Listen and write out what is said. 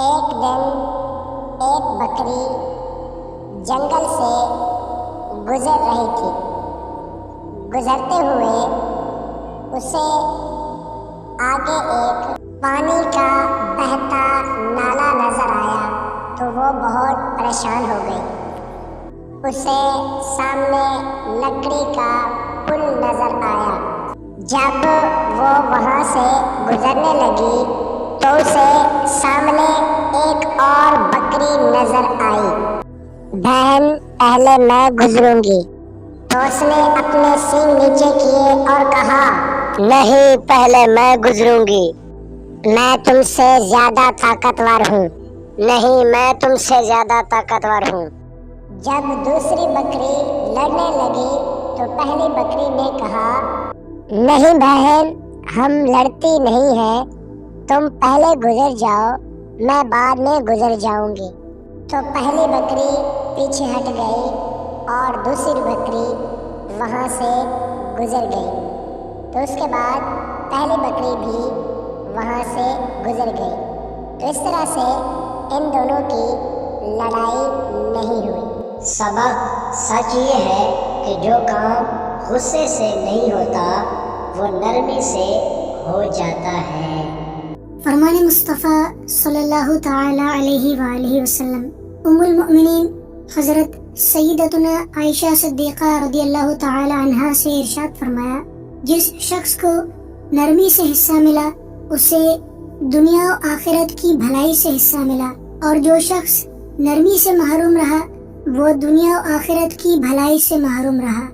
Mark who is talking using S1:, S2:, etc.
S1: ایک دن ایک بکری جنگل سے گزر رہی تھی۔ گزرتے ہوئے اسے آگے ایک پانی کا بہتا نالا نظر آیا تو وہ بہت پریشان ہو گئی۔ اسے سامنے لکڑی کا پل نظر آیا۔ جب وہ وہاں سے گزرنے لگی تو اسے سامنے ایک اور بکری نظر آئی۔ بہن پہلے میں گزروں گی، تو اس نے اپنے سینگ نیچے کیے اور کہا، نہیں پہلے میں گزروں گی، میں تم سے زیادہ طاقتور ہوں، نہیں میں تم سے زیادہ طاقتور ہوں۔ جب دوسری بکری لڑنے لگی تو پہلی بکری نے کہا، نہیں بہن ہم لڑتی نہیں ہیں، تم پہلے گزر جاؤ، میں بعد میں گزر جاؤں گی۔ تو پہلی بکری پیچھے ہٹ گئی اور دوسری بکری وہاں سے گزر گئی۔ تو اس کے بعد پہلی بکری بھی وہاں سے گزر گئی۔ تو اس طرح سے ان دونوں کی لڑائی نہیں ہوئی۔
S2: سبق سچ یہ ہے کہ جو کام غصے سے نہیں ہوتا وہ نرمی سے ہو جاتا ہے۔
S3: فرمان مصطفیٰ صلی اللہ تعالی علیہ وآلہ وسلم ام المؤمنین حضرت سیدتنا عائشہ صدیقہ رضی اللہ تعالی عنہا سے ارشاد فرمایا، جس شخص کو نرمی سے حصہ ملا اسے دنیا و آخرت کی بھلائی سے حصہ ملا، اور جو شخص نرمی سے محروم رہا وہ دنیا و آخرت کی بھلائی سے محروم رہا۔